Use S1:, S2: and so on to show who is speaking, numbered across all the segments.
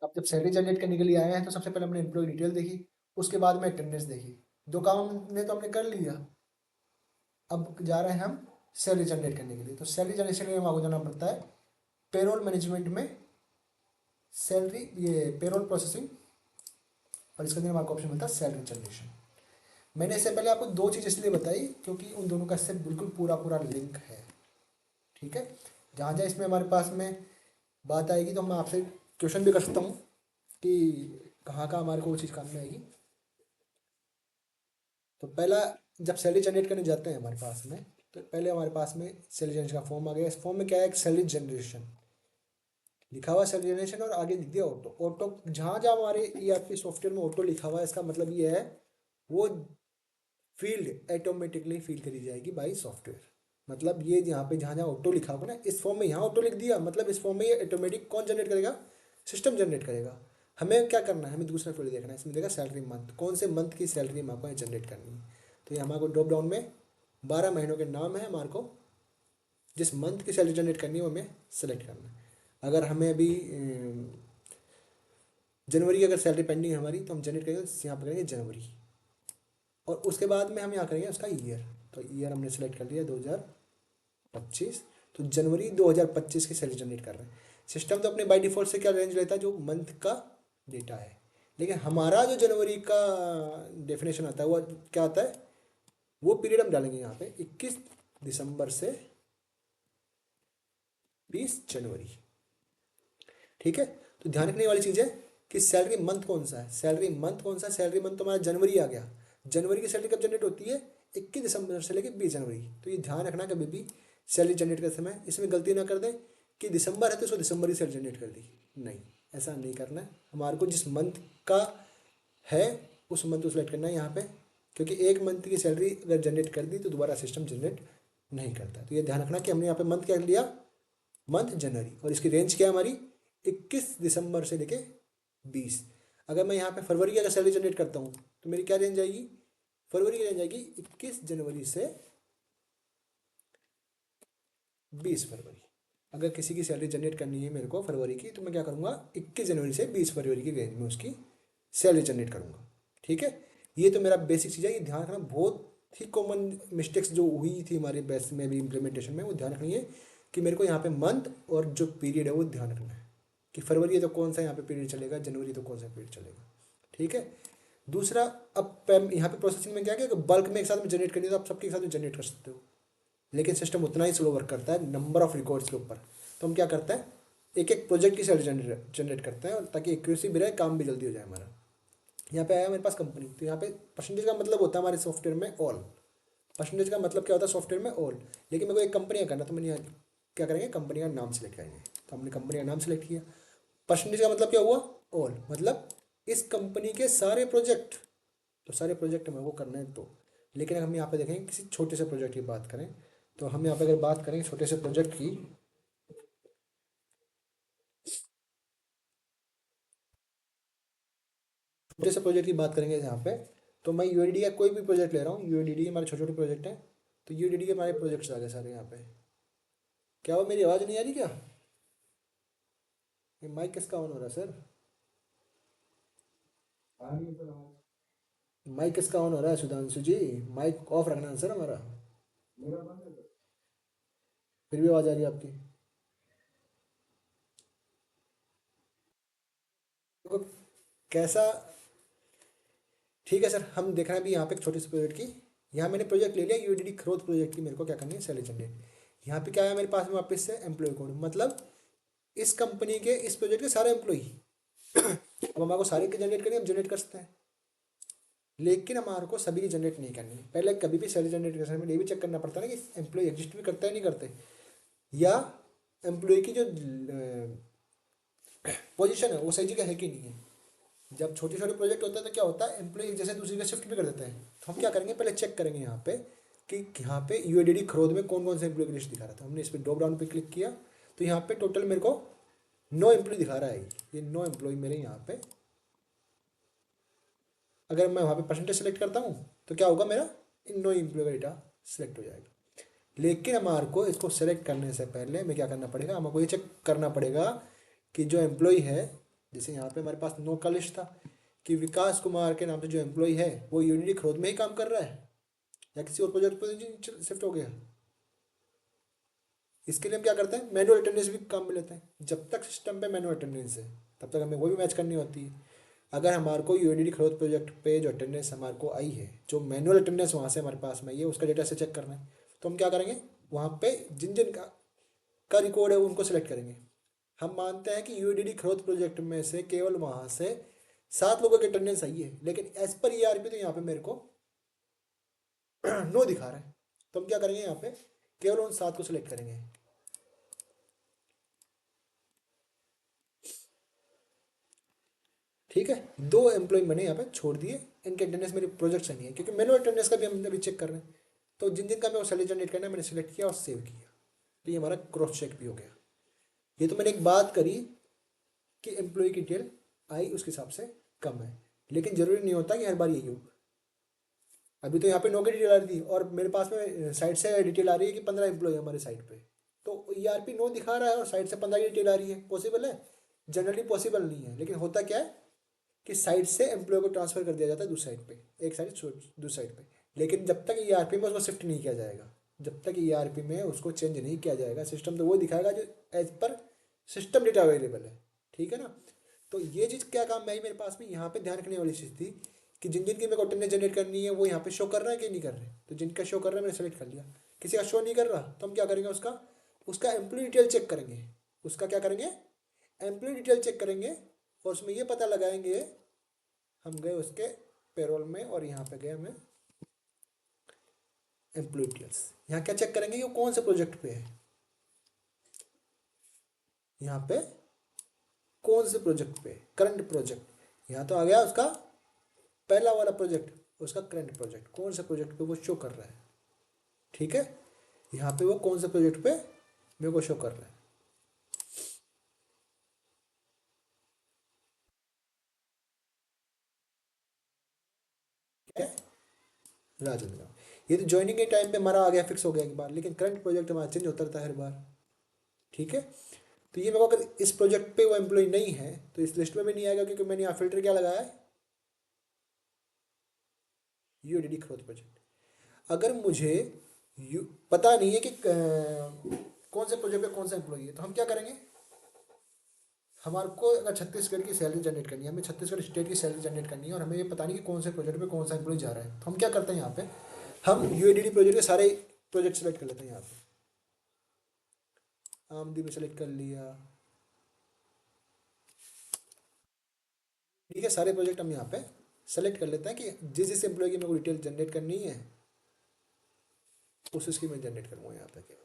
S1: अब जब salary generate करने के लिए आए हैं तो सबसे पहले हमने एम्प्लॉय डिटेल देखी, उसके बाद में अटेंडेंस देखी। दो काम हमने तो हमने कर लिया। अब जा रहे हैं हम सैलरी जनरेट करने के लिए। तो सैलरी जनरेशन के लिए हमको जाना पड़ता है पेरोल मैनेजमेंट में, सैलरी ये पेरोल प्रोसेसिंग, और इसके अंदर हमारे ऑप्शन मिलता है सैलरी जनरेशन। मैंने इससे पहले आपको दो चीज़ इसलिए बताई क्योंकि उन दोनों का इससे बिल्कुल पूरा पूरा लिंक है। ठीक है, जहाँ जहाँ इसमें हमारे पास में बात आएगी तो मैं आपसे क्वेश्चन भी कर सकता हूँ कि कहाँ कहाँ हमारे को वो चीज़ काम में आएगी। तो पहला, जब सैलरी जनरेट करने जाते हैं हमारे पास में, तो पहले हमारे पास में सैलरी जनरेशन का फॉर्म आ गया। इस फॉर्म में क्या है, एक सैलरी जनरेशन लिखा हुआ है, सैलरी जनरेशन, और आगे लिख दिया ऑटो। ऑटो जहाँ जहाँ हमारे ERP सॉफ्टवेयर में ऑटो लिखा हुआ है, इसका मतलब ये है वो फील्ड ऑटोमेटिकली फिल करी जाएगी बाई सॉफ्टवेयर। मतलब ये यहाँ पे जहाँ जहाँ ऑटो लिखा होगा ना, इस फॉर्म में यहाँ ऑटो लिख दिया, मतलब इस फॉर्म में ये ऑटोमेटिक कौन जनरेट करेगा, सिस्टम जनरेट करेगा। हमें क्या करना है, हमें दूसरा फील्ड देखना है। इसमें देखा सैलरी मंथ, कौन से मंथ की सैलरी हम आपको जनरेट करनी है। तो ये हमारे को ड्रॉप डाउन में 12 महीनों के नाम है, हमारे को जिस मंथ की सैलरी जनरेट करनी है वो हमें सेलेक्ट करना है। अगर हमें अभी जनवरी की अगर सैलरी पेंडिंग है हमारी, तो हम जनरेट करेंगे यहाँ पर करेंगे जनवरी, और उसके बाद में हम यहाँ करेंगे उसका ईयर। तो ईयर हमने सेलेक्ट कर लिया 2025। तो जनवरी 2025 की सैलरी जनरेट कर रहे हैं। सिस्टम तो अपने बाय डिफ़ॉल्ट से क्या रेंज लेता है, जो मंथ का डेटा है, लेकिन हमारा जो जनवरी का डेफिनेशन आता है वो क्या आता है, वो पीरियड हम डालेंगे यहाँ पे 21 दिसंबर से 20 जनवरी। ठीक है, तो ध्यान रखने वाली चीज़ है कि सैलरी मंथ कौन सा है, सैलरी मंथ कौन सा है। सैलरी मंथ तो हमारा जनवरी आ गया। जनवरी की सैलरी कब जनरेट होती है, 21 दिसंबर से लेकर 20 जनवरी। तो ये ध्यान रखना कभी भी सैलरी जनरेट करते समय इसमें गलती ना कर दें कि दिसंबर है तो इसको दिसंबर की सैलरी जनरेट कर दी। नहीं, ऐसा नहीं करना है। हमारे को जिस मंथ का है उस मंथ को सिलेक्ट करना है यहाँ पे, क्योंकि एक मंथ की सैलरी अगर जनरेट कर दी तो दोबारा सिस्टम जनरेट नहीं करता। तो ये ध्यान रखना कि हमने यहाँ पे मंथ क्या लिया, मंथ जनवरी, और इसकी रेंज क्या है हमारी 21 दिसंबर से लेके 20। अगर मैं यहाँ पे फरवरी की अगर सैलरी जनरेट करता हूँ तो मेरी क्या रेंज आएगी, फरवरी की रेंज आएगी 21 जनवरी से 20 फरवरी। अगर किसी की सैलरी जनरेट करनी है मेरे को फरवरी की, तो मैं क्या करूँगा, 21 जनवरी से 20 फरवरी की रेंज में उसकी सैलरी जनरेट करूँगा। ठीक है, ये तो मेरा बेसिक चीज़ है। ये ध्यान रखना, बहुत ही कॉमन मिस्टेक्स जो हुई थी हमारे बेस में भी इम्प्लीमेंटेशन में, वो ध्यान रखनी है कि मेरे को यहाँ पे मंथ और जो पीरियड है वो ध्यान रखना है कि फरवरी है तो कौन सा यहाँ पे पीरियड चलेगा, जनवरी तो कौन सा पीरियड चलेगा। ठीक है, दूसरा, अब यहाँ पे प्रोसेसिंग में क्या है कि बल्क में एक साथ में जनरेट करनी है तो आप सबके साथ में जनरेट कर सकते हो, लेकिन सिस्टम उतना ही स्लो वर्क करता है नंबर ऑफ रिकॉर्ड्स के ऊपर। तो हम क्या करते हैं, एक एक प्रोजेक्ट की सैलरी जनरेट करते हैं, और ताकि एक्यूरेसी भी रहे, काम भी जल्दी हो जाए हमारा। यहाँ पे आया मेरे पास कंपनी, तो यहाँ पे परसेंटेज का मतलब होता है हमारे सॉफ्टवेयर में ऑल। परसेंटेज का मतलब क्या होता है सॉफ्टवेयर में, ऑल। लेकिन मेरे को एक कंपनी का करना, तो मैंने यहाँ क्या करेंगे, कंपनी का नाम सेलेक्ट करेंगे। तो हमने कंपनी का नाम सेलेक्ट किया। परसेंटेज का मतलब क्या हुआ, ऑल, मतलब इस कंपनी के सारे प्रोजेक्ट। तो सारे प्रोजेक्ट में वो करना है तो। लेकिन हम यहाँ पे देखेंगे किसी छोटे से प्रोजेक्ट की बात करें, तो हम यहाँ पे अगर बात करें छोटे से प्रोजेक्ट की, छोटे से प्रोजेक्ट की बात करेंगे यहाँ पे, तो मैं यूएडीडी का कोई भी प्रोजेक्ट ले रहा हूँ। यूएडीडी हमारे छोटे छोटे प्रोजेक्ट हैं, तो यूएडीडी के हमारे प्रोजेक्ट्स आ गए सारे यहाँ पे। क्या वो मेरी आवाज़ नहीं आ रही क्या, ये माइक किसका ऑन हो रहा है सर, माइक किसका ऑन हो रहा है सुधांशु जी, माइक ऑफ रखना है सर हमारा, फिर भी आवाज़ आ रही है आपकी। देखो कैसा, ठीक है सर, हम देख रहे हैं अभी यहाँ पे एक छोटे से प्रोजेक्ट की। यहाँ मैंने प्रोजेक्ट ले लिया यूडीडी ग्रोथ प्रोजेक्ट की, मेरे को क्या करनी है, सैलरी जनरेट। यहाँ पे क्या है मेरे पास में वापस से एम्प्लॉय कोड, मतलब इस कंपनी के इस प्रोजेक्ट के सारे एम्प्लॉई। अब हमारे को सारे के जनरेट करनी है, हम जनरेट कर सकते हैं, लेकिन हमारे को सभी की जनरेट नहीं करनी है। पहले कभी भी सैलरी जनरेट करने में ये भी चेक करना पड़ता है ना कि एम्प्लॉय एग्जिस्ट भी करता है नहीं करते, या एम्प्लॉय की जो पोजीशन है वो सही जगह है कि नहीं है। जब छोटे छोटे प्रोजेक्ट होता है तो क्या होता है, एम्प्लॉय एक जैसे दूसरी जगह शिफ्ट भी कर देते हैं। तो हम क्या करेंगे, पहले चेक करेंगे यहाँ पे कि यहाँ पे यूएडीडी खरोद में कौन कौन से एम्प्लॉय की लिस्ट दिखा रहा था। हमने इस पर ड्रॉप डाउन पे क्लिक किया, तो यहाँ पे टोटल मेरे को 9 एम्प्लॉय दिखा रहा है। ये 9 एम्प्लॉय मेरे यहाँ पे, अगर मैं वहाँ पे परसेंटेज सेलेक्ट करता हूँ तो क्या होगा, मेरा इन 9 एम्प्लॉय का डेटा सेलेक्ट हो जाएगा। लेकिन हमारे को इसको सेलेक्ट करने से पहले मैं क्या करना पड़ेगा, हमको ये चेक करना पड़ेगा कि जो एम्प्लॉय है जैसे यहाँ पे हमारे पास नो का लिस्ट था कि विकास कुमार के नाम से जो एम्प्लॉय है वो यूनिटी खरोद में ही काम कर रहा है या किसी और प्रोजेक्ट पर शिफ्ट हो गया। इसके लिए हम क्या करते हैं, मैनुअल अटेंडेंस भी काम में लेते हैं। जब तक सिस्टम पे मैनुअल अटेंडेंस है तब तक हमें वो भी मैच करनी होती है। अगर हमारे को यूनिटी खरोद प्रोजेक्ट पे जो अटेंडेंस हमारे को आई है, जो मैनुअल अटेंडेंस वहाँ से हमारे पास में आई है, उसका डेटा से चेक करना है, तो हम क्या करेंगे, वहाँ पे जिन जिन का रिकॉर्ड है उनको सेलेक्ट करेंगे। हम मानते हैं कि यूडीडी खरोद प्रोजेक्ट में से केवल वहाँ से 7 लोगों की अटेंडेंस आई है, लेकिन एज पर ईआरपी तो यहाँ पे मेरे को 9 दिखा रहा है। तो हम क्या करेंगे, यहाँ पे केवल उन 7 को सिलेक्ट करेंगे। ठीक है, 2 एम्प्लॉय मैंने यहाँ पे छोड़ दिए, इनके अटेंडेंस मेरी प्रोजेक्ट से नहीं है, क्योंकि मैनुअल अटेंडेंस का भी हम अभी चेक कर रहे हैं। तो जिन जिन का मैं सैलरी जनरेट करना है मैंने सेलेक्ट किया और सेव किया, तो ये हमारा क्रॉस चेक भी हो गया। ये तो मैंने एक बात करी कि एम्प्लॉय की डिटेल आई उसके हिसाब से कम है, लेकिन जरूरी नहीं होता कि हर बार यही हो। अभी तो यहाँ पे 9 की डिटेल आ रही थी और मेरे पास में साइड से डिटेल आ रही है कि 15 एम्प्लॉय हमारे साइड पे, तो ईआरपी 9 दिखा रहा है और साइड से 15 की डिटेल आ रही है। पॉसिबल है? जनरली पॉसिबल नहीं है, लेकिन होता क्या है कि साइड से एम्प्लॉय को ट्रांसफर कर दिया जाता है दूसरी साइड पे, एक साइड दूसरी साइड पे। लेकिन जब तक ईआरपी में उसको शिफ्ट नहीं किया जाएगा, जब तक ईआरपी में उसको चेंज नहीं किया जाएगा, सिस्टम तो वो दिखाएगा जो as per system data available है। ठीक है ना। तो ये चीज़ क्या काम में आई मेरे पास में, यहाँ पे ध्यान रखने वाली चीज़ थी कि जिन जिन की मेरे को अटेंडेंस जनरेट करनी है वो यहाँ पे शो कर रहा है कि नहीं कर रहे। तो जिनका शो कर रहा है मैंने सेलेक्ट कर लिया। किसी का शो नहीं कर रहा तो हम क्या करेंगे, उसका उसका एम्प्लॉय डिटेल चेक करेंगे। उसका क्या करेंगे, एम्प्लॉय डिटेल चेक करेंगे और उसमें ये पता लगाएंगे, हम गए उसके पेरोल में और यहाँ पे गए हमें एम्प्लॉय डिटेल्स। यहाँ क्या चेक करेंगे, ये कौन से प्रोजेक्ट पे है, यहाँ पे कौन से प्रोजेक्ट पे, करंट प्रोजेक्ट। यहाँ तो आ गया उसका पहला वाला प्रोजेक्ट, उसका करंट प्रोजेक्ट कौन से प्रोजेक्ट पे वो शो कर रहा है। ठीक है, यहाँ पे वो कौन से प्रोजेक्ट पे मेरे को शो कर रहा है। राजेंद्र, ये तो ज्वाइनिंग के टाइम पे हमारा आ गया, फिक्स हो गया एक बार, लेकिन करंट प्रोजेक्ट हमारा चेंज होता रहता है हर बार। ठीक है, तो ये मेरे को अगर इस प्रोजेक्ट पे वो एम्प्लॉय नहीं है तो इस लिस्ट में भी नहीं आएगा, क्योंकि मैंने यहाँ फिल्टर क्या लगाया है, यूडीडी खरोद प्रोजेक्ट। अगर मुझे पता नहीं है कि कौन से प्रोजेक्ट पे कौन सा एम्प्लॉय है, तो हम क्या करेंगे, हमारे को अगर छत्तीसगढ़ की सैलरी जनरेट करनी है, हमें छत्तीसगढ़ स्टेट की सैलरी जनरेट करनी है और हमें ये पता नहीं कि कौन से प्रोजेक्ट पे कौन सा एम्प्लॉय जा रहा है, तो हम क्या करते हैं, यहाँ पे हम यूएडीडी प्रोजेक्ट के सारे प्रोजेक्ट सेलेक्ट कर लेते हैं। यहाँ पे आमदी में सेलेक्ट कर लिया। ठीक है, सारे प्रोजेक्ट हम यहाँ पे सेलेक्ट कर लेते हैं कि जिस जिस एम्प्लॉय की मेरे को डिटेल जनरेट करनी है उस उसकी मैं जनरेट करूँगा यहाँ पे केवल।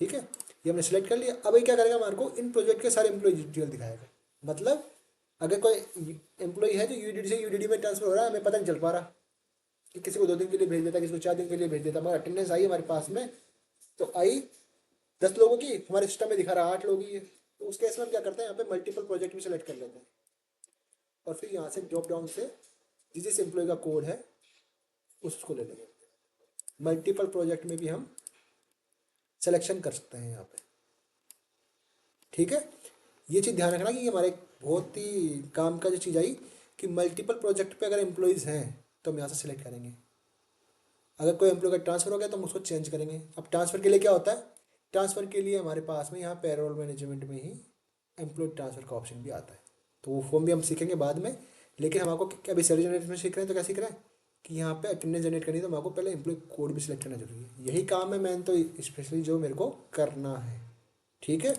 S1: ठीक है, ये हमने सेलेक्ट कर लिया। अब ये क्या करेगा, हमारे को इन प्रोजेक्ट के सारे एम्प्लॉय डिटेल दिखाएगा। मतलब अगर कोई एम्प्लॉय है जो यूडीडी से यूडीडी में ट्रांसफर हो रहा है, हमें पता नहीं चल पा रहा कि किसी को 2 दिन के लिए भेज देता, किसी को 4 दिन के लिए भेज देता, मगर अटेंडेंस आई हमारे पास में, तो आई 10 लोगों की, हमारे सिस्टम में दिखा रहा 8 लोग ही है। तो उस केस में हम क्या करते हैं, यहाँ पे मल्टीपल प्रोजेक्ट भी सेलेक्ट कर लेते हैं और फिर यहाँ से ड्रॉप डाउन से जिस जिस एम्प्लॉय का कोड है उसको ले लेंगे। मल्टीपल प्रोजेक्ट में भी हम सिलेक्शन कर सकते हैं यहाँ पे। ठीक है, ये चीज़ ध्यान रखना कि ये हमारे बहुत ही काम का जो चीज़ आई कि मल्टीपल प्रोजेक्ट पे अगर एम्प्लॉयज़ हैं तो हम यहाँ से सिलेक्ट करेंगे। अगर कोई एम्प्लॉय का ट्रांसफ़र हो गया तो हम उसको चेंज करेंगे। अब ट्रांसफ़र के लिए क्या होता है, ट्रांसफ़र के लिए हमारे पास में यहाँ पेरोल मैनेजमेंट में ही एम्प्लॉय ट्रांसफ़र का ऑप्शन भी आता है, तो वो फॉर्म भी हम सीखेंगे बाद में। लेकिन हम आपको क्या अभी सैलरी जनरेट में सीख रहे हैं, तो क्या सीख रहे हैं कि यहाँ पे अटेंडेंस जनरेट करनी है तो हमारे को पहले एम्प्लॉय कोड भी सिलेक्ट करना जरूरी है। यही काम है मैंने तो स्पेशली जो मेरे को करना है। ठीक है,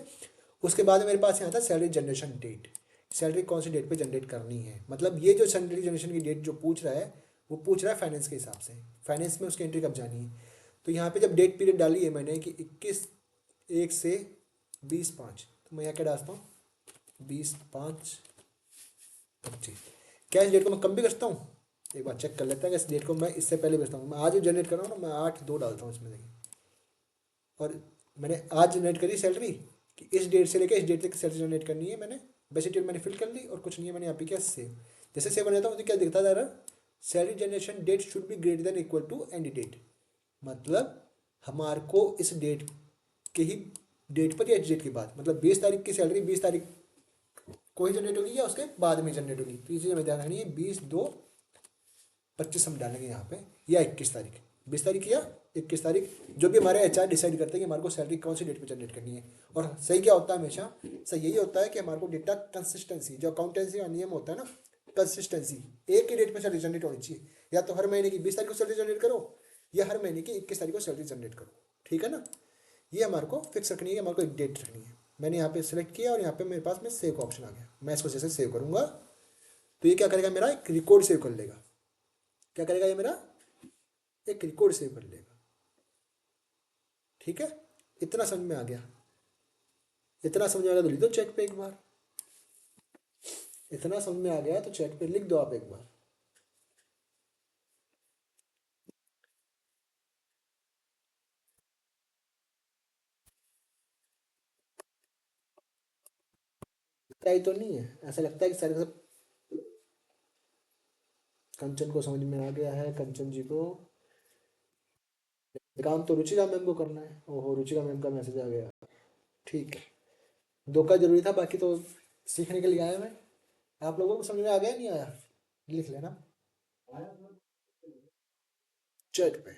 S1: उसके बाद में मेरे पास यहाँ था सैलरी जनरेशन डेट, सैलरी कौन सी डेट पे जनरेट करनी है। मतलब ये जो सैलरी जनरेशन की डेट जो पूछ रहा है वो पूछ रहा है फाइनेंस के हिसाब से, फाइनेंस में उसकी एंट्री कब जानी है। तो यहाँ पे जब डेट पीरियड डाली है मैंने कि 21/1 से 20/5, तो मैं यहाँ क्या डालता हूँ 20/5/25। क्या इस डेट को मैं कम भी कर सकता हूँ, एक बार चेक कर लेते हैं कि इस डेट को मैं इससे पहले भेजता हूँ। मैं आज जनरेट कर रहा हूँ ना, मैं 8/2 डालता हूँ इसमें, देखिए। और मैंने आज जनरेट करी सैलरी कि इस डेट से लेकर इस डेट तक सैलरी जनरेट करनी है मैंने, बेसिक डेट मैंने फिल कर ली और कुछ नहीं है, मैंने यहाँ पे किया सेव। जैसे सेव बन जाता है मुझे क्या दिखता जा रहा है, salary generation date should be greater than equal to end date, मतलब हमारे को इस डेट के ही डेट पर या इस डेट के बाद, मतलब 20 तारीख की सैलरी 20 तारीख को ही जनरेट होगी या उसके बाद में जनरेट होगी। तो ये चीज़ हमें ध्यान रखनी है। 20/2/25 हम डालेंगे यहाँ पे, या 21 तारीख, 20 तारीख या 21 तारीख, जो भी हमारे HR डिसाइड करते हैं कि हमारे को सैलरी कौन सी डेट पे जनरेट करनी है। और सही क्या होता है हमेशा, सही यही होता है कि हमारे को डेटा कंसिस्टेंसी, जो अकाउंटेंसी का नियम होता है ना, कंसिस्टेंसी, एक ही डेट पे सैलरी जनरेट होनी चाहिए। या तो हर महीने की 20 तारीख को सैलरी जनरेट करो, या हर महीने की 21 तारीख को सैलरी जनरेट करो, ठीक है ना। ये हमारे को फिक्स रखनी है, हमारे को एक डेट रखनी है। मैंने यहाँ पे सेलेक्ट किया और यहाँ पे मेरे पास में सेव का ऑप्शन आ गया। मैं इसको जैसे सेव करूँगा तो ये क्या करेगा, मेरा एक रिकॉर्ड सेव कर लेगा। क्या करेगा ये, मेरा एक रिकॉर्ड सेव कर लेगा, ठीक है। इतना समझ में आ गया, इतना समझ में आ गया तो लिख दो चेक पे एक बार। इतना समझ में आ गया तो चेक पे लिख दो आप एक बार। ही तो नहीं है, ऐसा लगता है कि सारे सब कंचन को समझ में आ गया है। कंचन जी को काम तो रुचिका मैम को करना है। ओहो, रुचिका मैम का मैसेज आ गया, ठीक है। दो का जरूरी था, बाकी तो सीखने के लिए आया मैं। आप लोगों को समझ में आ गया नहीं आया, लिख लेना चैट पे,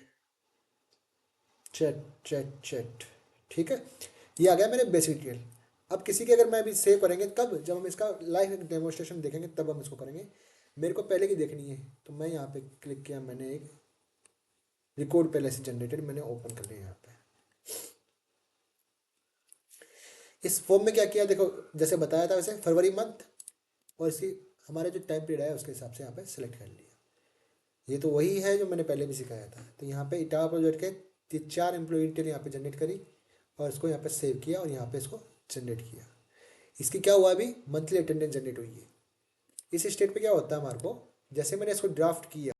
S1: चैट चैट चैट, ठीक है। ये आ गया मेरे बेसिक डिटेल। अब किसी के अगर मैं अभी सेव करेंगे कब, जब हम इसका लाइव डेमोन्स्ट्रेशन देखेंगे तब हम इसको करेंगे। मेरे को पहले की देखनी है तो मैं यहाँ पे क्लिक किया, मैंने एक रिकॉर्ड पहले से जनरेटेड मैंने ओपन कर लिया यहाँ पे। इस फॉर्म में क्या किया देखो, जैसे बताया था वैसे फरवरी मंथ और इसकी हमारा जो टाइम पीरियड है उसके हिसाब से यहाँ पे सिलेक्ट कर लिया। ये तो वही है जो मैंने पहले भी सिखाया था। तो यहाँ पे इटावा प्रोजेक्ट के 4 एम्प्लॉय डिटेल यहाँ पे जनरेट करी और इसको यहाँ पे सेव किया और यहाँ पे इसको जनरेट किया। इसकी क्या हुआ, अभी मंथली अटेंडेंस जनरेट हुई है। इस स्टेट पे क्या होता है हमारे को, जैसे मैंने इसको ड्राफ्ट किया,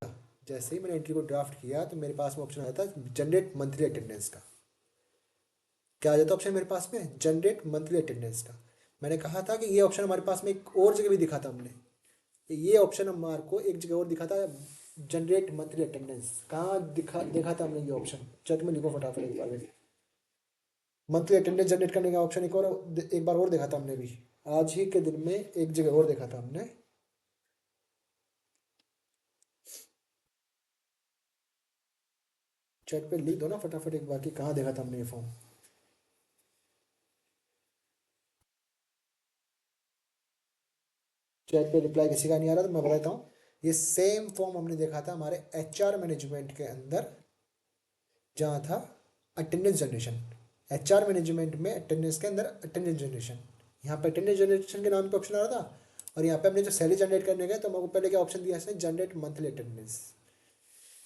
S1: जैसे ही मैंने एंट्री को ड्राफ्ट किया तो मेरे पास में ऑप्शन आया था जनरेट मंथली अटेंडेंस का। क्या आ जाता ऑप्शन मेरे पास में, जनरेट मंथली अटेंडेंस का। मैंने कहा था कि ये ऑप्शन हमारे पास में एक और जगह भी दिखा था हमने, ये ऑप्शन हमारे को एक जगह और दिखा था, जनरेट मंथली अटेंडेंस। कहाँ देखा था हमने ये ऑप्शन, चैट में लिखो फटाफट एक बार। मंथली अटेंडेंस जनरेट करने का ऑप्शन एक बार और देखा था हमने भी, आज ही के दिन में एक जगह और देखा था हमने। चैट पे लिख दो ना फटाफट एक बार कि कहाँ देखा था हमने ये फॉर्म। चैट पे रिप्लाई किसी का नहीं आ रहा तो मैं बताता हूँ। ये सेम फॉर्म हमने देखा था हमारे HR मैनेजमेंट के अंदर, जहाँ था अटेंडेंस जनरेशन। HR मैनेजमेंट में अटेंडेंस के अंदर अटेंडेंस जनरेशन, यहाँ पे अटेंडेंस जनरेशन के नाम पे ऑप्शन आ रहा था। और यहाँ पे हमने जो सैलरी जनरेट करने गए तो हमको पहले क्या ऑप्शन दिया इसने, जनरेट मंथली अटेंडेंस,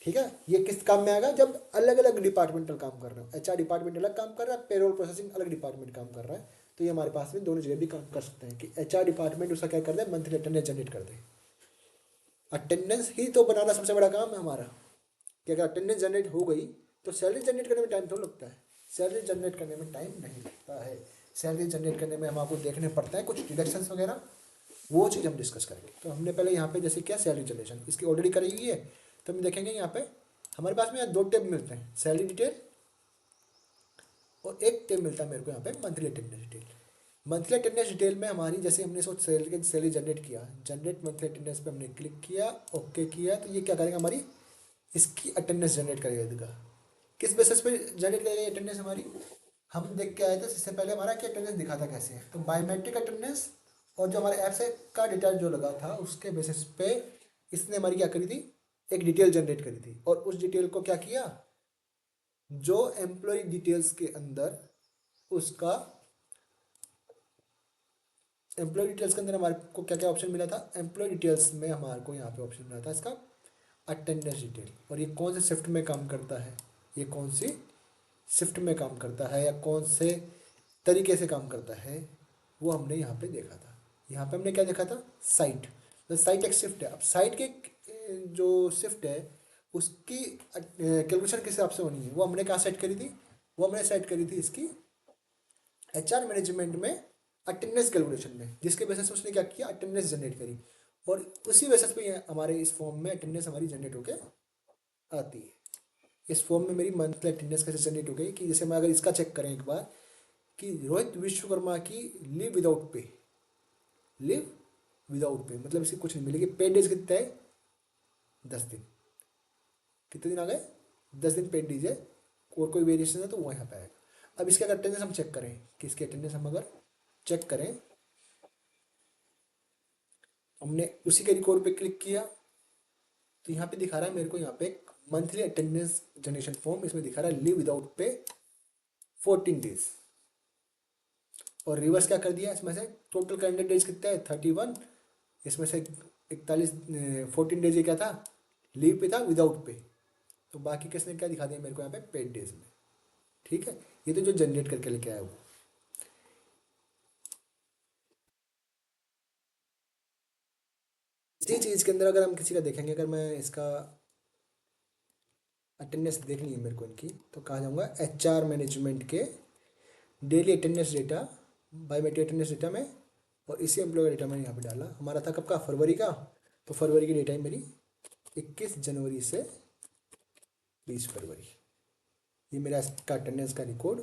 S1: ठीक है। ये किस काम में आएगा, जब अलग अलग डिपार्टमेंटल काम कर रहे हो। HR डिपार्टमेंट अलग काम कर रहा है, पेरोल प्रोसेसिंग अलग डिपार्टमेंट काम कर रहा है। तो ये हमारे पास में दोनों जगह भी काम कर सकते हैं कि HR डिपार्टमेंट उसका क्या कर दे, मंथली अटेंडेंस जनरेट कर दे। अटेंडेंस ही तो बनाना सबसे बड़ा काम है हमारा, कि अगर अटेंडेंस जनरेट हो गई तो सैलरी जनरेट करने में टाइम थोड़ा लगता है। सैलरी जनरेट करने में टाइम नहीं लगता है। सैलरी जनरेट करने में हम आपको देखने पड़ता है कुछ डिडक्शंस वगैरह, वो चीज़ हम डिस्कस करेंगे। तो हमने पहले यहाँ पे जैसे क्या सैलरी जनरेशन इसकी ऑलरेडी करी हुई है, तो हम देखेंगे यहाँ पे हमारे पास में यहाँ 2 टेब मिलते हैं, सैलरी डिटेल और एक टेब मिलता है मेरे को यहाँ पे monthly attendance detail. Monthly attendance detail में हमारी जैसे हमने इसको सैलरी जनरेट किया, जनरेट मंथली अटेंडेंस पे हमने क्लिक किया, ओके किया, तो ये क्या करेगा, हमारी इसकी अटेंडेंस जनरेट करेगा। किस बेसिस पे जनरेट करेगा अटेंडेंस हमारी, हम देख के आए थे इससे पहले हमारा क्या अटेंडेंस दिखा था कैसे है। तो बायोमेट्रिक अटेंडेंस और जो हमारे ऐप से का डिटेल जो लगा था उसके बेसिस पे इसने हमारी क्या करी थी, एक डिटेल जनरेट करी थी। और उस डिटेल को क्या किया, जो एम्प्लॉय डिटेल्स के अंदर उसका एम्प्लॉय डिटेल्स के अंदर हमारे को क्या क्या ऑप्शन मिला था, एम्प्लॉय डिटेल्स में हमारे को यहाँ पे ऑप्शन मिला था इसका अटेंडेंस डिटेल। और ये कौन से शिफ्ट में काम करता है, ये कौन सी शिफ्ट में काम करता है या कौन से तरीके से काम करता है, वो हमने यहाँ पे देखा था। यहाँ पे हमने क्या देखा था, साइट, तो साइट एक शिफ्ट है। अब साइट के जो शिफ्ट है उसकी कैलकुलेशन किस हिसाब से होनी है, वो हमने कहाँ सेट करी थी, वो हमने सेट करी थी इसकी HR मैनेजमेंट में अटेंडेंस कैलकुलेशन में, जिसके बेसिस से उसने क्या किया, अटेंडेंस जनरेट करी। और उसी बेसिस पे हमारे इस फॉर्म में अटेंडेंस हमारी जनरेट होके आती है। इस फॉर्म में मेरी मंथली अटेंडेंस कैसे जनरेट हो गई कि जैसे मैं अगर इसका चेक करें एक बार कि रोहित विश्वकर्मा की leave without pay, leave without pay मतलब इसे कुछ नहीं मिलेगी। पेड डेज कितने है? 10 दिन। कितने दिन आ गए? 10 दिन पेड डेज है। और कोई वेरिएशन है तो वो यहाँ पे आएगा। अब इसके अगर अटेंडेंस हम चेक करें कि इसकी अटेंडेंस हम अगर चेक करें, हमने उसी के रिकॉर्ड पे क्लिक किया तो यहाँ पे दिखा रहा है मेरे को यहाँ पे एक मंथली अटेंडेंस जनरेशन फॉर्म, इसमें दिखा रहा है लीव विदाउट पे 14 डेज। और रिवर्स क्या कर दिया इसमें से, टोटल कैलेंडर डेज कितना है 31, इसमें से 41 14 डेज ये क्या था लीव पे था विदाउट पे, तो बाकी किसने क्या दिखा दिया मेरे को यहाँ पे पेड डेज में। ठीक है, ये तो जो जनरेट करके लेके आया वो। इसी चीज़ के अंदर अगर हम किसी का देखेंगे, अगर मैं इसका अटेंडेंस देखनी है मेरे को इनकी, तो कहाँ जाऊँगा HR मैनेजमेंट के daily attendance data, biometric attendance data में, और इसी एम्प्लॉय का डेटा मैंने यहाँ पे डाला। हमारा था कब का, फरवरी का, तो फरवरी की डेटा है मेरी 21 जनवरी से 20 फरवरी। ये मेरा इसका अटेंडेंस का रिकॉर्ड।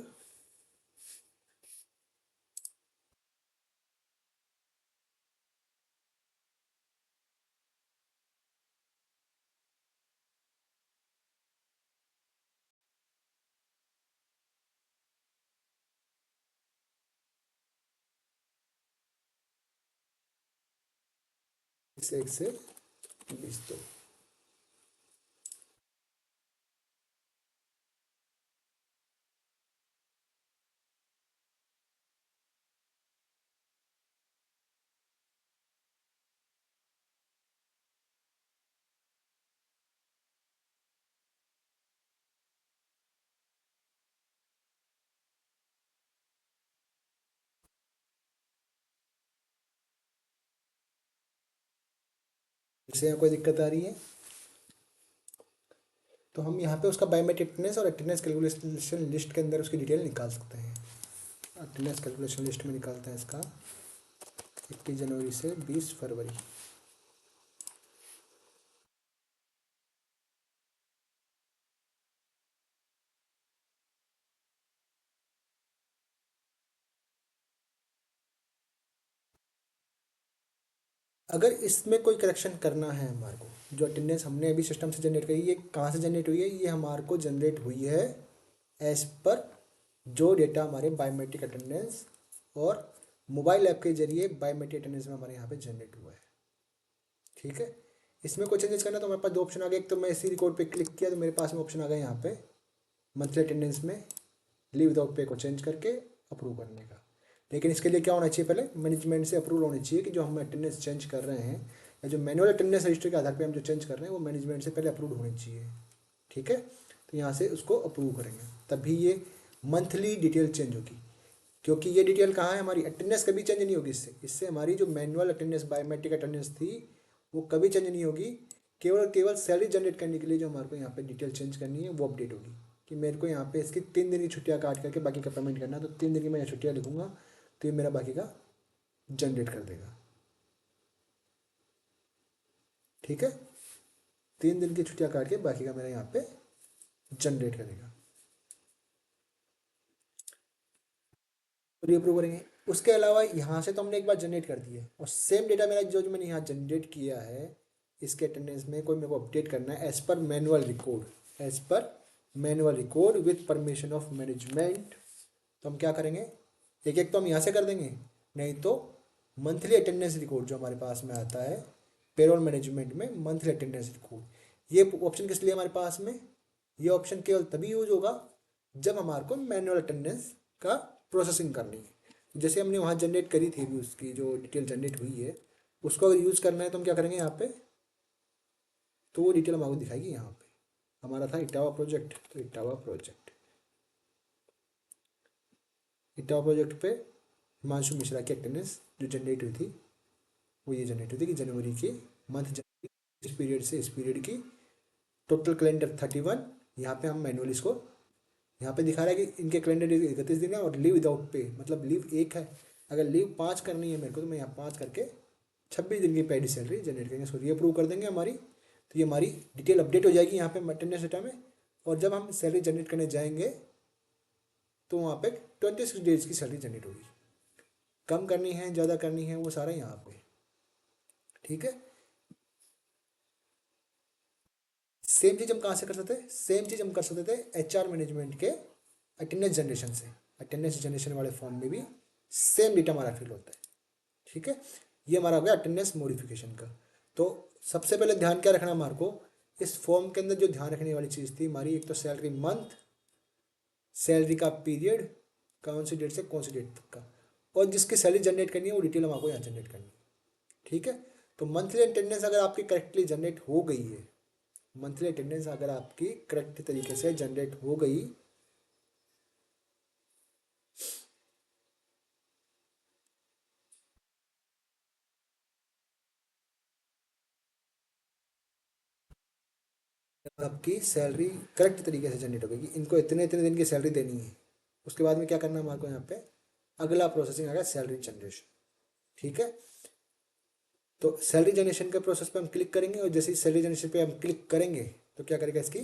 S1: इसे 1 से 20 तो इससे यहाँ कोई दिक्कत आ रही है तो हम यहाँ पे उसका बायोमेट्रिक अटेंडेंस और अटेंडेंस कैलकुलेशन लिस्ट के अंदर उसकी डिटेल निकाल सकते हैं। अटेंडेंस कैलकुलेशन लिस्ट में निकालते हैं इसका 21 जनवरी से 20 फरवरी। अगर इसमें कोई करेक्शन करना है हमारे को, जो अटेंडेंस हमने अभी सिस्टम से जनरेट करी, ये कहाँ से जनरेट हुई है, ये हमारे को जनरेट हुई है एज पर जो डेटा हमारे बायोमेट्रिक अटेंडेंस और मोबाइल ऐप के जरिए बायोमेट्रिक अटेंडेंस में हमारे यहाँ पे जनरेट हुआ है। ठीक है, इसमें कोई चेंजेस करना तो हमारे पास दो ऑप्शन आ गए। एक तो मैं इसी रिकॉर्ड पे क्लिक किया तो मेरे पास में ऑप्शन आ गया यहाँ पे मंथली अटेंडेंस में लीव विदाउट पे को चेंज करके अप्रूव करने का। लेकिन इसके लिए क्या होना चाहिए, पहले मैनेजमेंट से अप्रूवल होनी चाहिए कि जो हम अटेंडेंस चेंज कर रहे हैं या जो मैनुअल अटेंडेंस रजिस्टर के आधार पे हम जो चेंज कर रहे हैं वो मैनेजमेंट से पहले अप्रूव होनी चाहिए। ठीक है, तो यहाँ से उसको अप्रूव करेंगे तभी ये मंथली डिटेल चेंज होगी। क्योंकि ये डिटेल कहाँ है, हमारी अटेंडेंस कभी चेंज नहीं होगी इससे। इससे हमारी जो मैनुअल अटेंडेंस बायोमेट्रिक अटेंडेंस थी वो कभी चेंज नहीं होगी। केवल केवल सैलरी जनरेट करने के लिए जो हमारे को यहाँ पे डिटेल चेंज करनी है वो अपडेट होगी कि मेरे को यहाँ पे इसकी 3 दिन की छुट्टियाँ काट करके बाकी का पेमेंट करना है, तो 3 दिन की मैं छुट्टियाँ लिखूँगा तो ये मेरा बाकी का जनरेट कर देगा। ठीक है, 3 दिन की छुट्टियाँ काट के बाकी का मेरा यहाँ पे जनरेट करेगा और ये अप्रूव करेंगे। उसके अलावा यहाँ से तो हमने एक बार जनरेट कर दिया और सेम डेटा मेरा जो जो मैंने यहाँ जनरेट किया है इसके अटेंडेंस में कोई मेरे को अपडेट करना है as per manual record, as per manual record with permission of management. तो हम क्या करेंगे, एक एक तो हम यहाँ से कर देंगे, नहीं तो मंथली अटेंडेंस रिकॉर्ड जो हमारे पास में आता है पेरोल मैनेजमेंट में मंथली अटेंडेंस रिकॉर्ड, ये ऑप्शन किस लिए हमारे पास में, ये ऑप्शन केवल तभी यूज होगा जब हमारे को मैनुअल अटेंडेंस का प्रोसेसिंग करनी है। जैसे हमने वहाँ जनरेट करी थी भी उसकी जो डिटेल जनरेट हुई है उसको अगर यूज़ करना है तो हम क्या करेंगे यहाँ पे, तो वो डिटेल हमारे को दिखाएगी। यहाँ पे हमारा था इटावा प्रोजेक्ट, तो इटावा प्रोजेक्ट, इटावा प्रोजेक्ट पे हिमांशु मिश्रा की अटेंडेंस जो जनरेट हुई थी वो ये जनरेट हुई थी कि जनवरी की मंथ जनवरी इस पीरियड से इस पीरियड की टोटल कैलेंडर 31। यहाँ पे हम मैनुअली इसको यहाँ पे दिखा रहा है कि इनके कैलेंडर 31 दिन है और लीव विदाउट पे मतलब लीव एक है। अगर लीव 5 करनी है मेरे को तो मैं यहाँ 5 करके 26 दिन की पेड सैलरी जनरेट करेंगे, इसको रीअप्रूव कर देंगे हमारी, तो ये हमारी डिटेल अपडेट हो जाएगी यहाँ पे अटेंडेंस डेटा में। और जब हम सैलरी जनरेट करने जाएंगे तो वहाँ पे 26 डेज की सैलरी जनरेट होगी। कम करनी है, ज़्यादा करनी है, वो सारा यहाँ पे। ठीक है, सेम चीज़ हम कहाँ से कर सकते हैं? सेम चीज़ हम कर सकते थे HR मैनेजमेंट के अटेंडेंस जनरेशन से। अटेंडेंस जनरेशन वाले फॉर्म में भी सेम डेटा हमारा फिल होता है। ठीक है, ये हमारा हो गया अटेंडेंस मॉडिफिकेशन का। तो सबसे पहले ध्यान क्या रखना हमारे को, इस फॉर्म के अंदर जो ध्यान रखने वाली चीज़ थी हमारी, एक तो सैलरी मंथ, सैलरी का पीरियड, कौन सी डेट से कौन सी डेट तक का, और जिसकी सैलरी जनरेट करनी है वो डिटेल हम आपको यहाँ जनरेट करनी है। ठीक है, तो मंथली अटेंडेंस अगर आपकी करेक्टली जनरेट हो गई है, मंथली अटेंडेंस अगर आपकी करेक्ट तरीके से जनरेट हो गई, आपकी सैलरी करेक्ट तरीके से जनरेट हो गई कि इनको इतने इतने दिन की सैलरी देनी है, उसके बाद में क्या करना है हमारे को यहाँ पे, अगला प्रोसेसिंग आ गया सैलरी जनरेशन। ठीक है, तो सैलरी जनरेशन के प्रोसेस पे हम क्लिक करेंगे, और जैसे ही सैलरी जनरेशन पे हम क्लिक करेंगे तो क्या करेगा, इसकी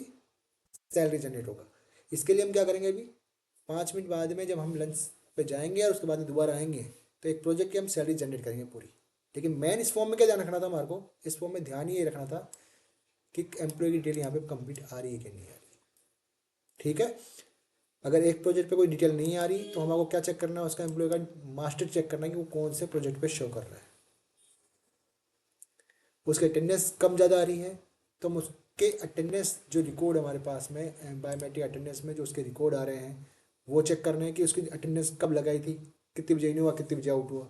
S1: सैलरी जनरेट होगा। इसके लिए हम क्या करेंगे, अभी 5 मिनट बाद में जब हम लंच पे जाएंगे और उसके बाद में दोबारा आएंगे तो एक प्रोजेक्ट की हम सैलरी जनरेट करेंगे पूरी। लेकिन मेन इस फॉर्म में क्या ध्यान रखना था हमारे को, इस फॉर्म में ध्यान ये रखना था कि एम्प्लॉय की डिटेल यहाँ पे कंप्लीट आ रही है कि नहीं आ रही। ठीक है, अगर एक प्रोजेक्ट पे कोई डिटेल नहीं आ रही तो हमको क्या चेक करना है, उसका एम्प्लॉय का मास्टर चेक करना है कि वो कौन से प्रोजेक्ट पे शो कर रहा है। उसकी अटेंडेंस कम ज़्यादा आ रही है तो हम उसके अटेंडेंस जो रिकॉर्ड हमारे पास में बायोमेट्रिक अटेंडेंस में जो उसके रिकॉर्ड आ रहे हैं वो चेक करना है कि उसकी अटेंडेंस कब लगाई थी, कितनी बजे इन हुआ, कितनी बजे आउट हुआ।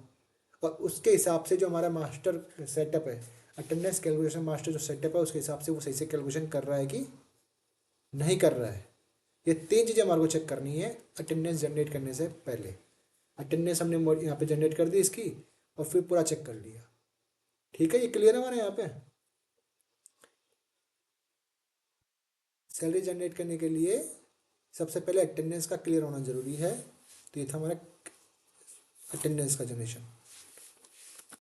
S1: और उसके हिसाब से जो हमारा मास्टर सेटअप है, अटेंडेंस कैलकुलेशन मास्टर जो सेटअप है, उसके हिसाब से वो सही से कैलकुलेशन कर रहा है कि नहीं कर रहा है। ये 3 चीज़ें हमारे को चेक करनी है अटेंडेंस जनरेट करने से पहले। अटेंडेंस हमने यहाँ पे जनरेट कर दी इसकी, और फिर पूरा चेक कर लिया। ठीक है, ये क्लियर है हमारे यहाँ पे। सैलरी जनरेट करने के लिए सबसे पहले अटेंडेंस का क्लियर होना जरूरी है। तो ये था हमारा अटेंडेंस का जनरेशन।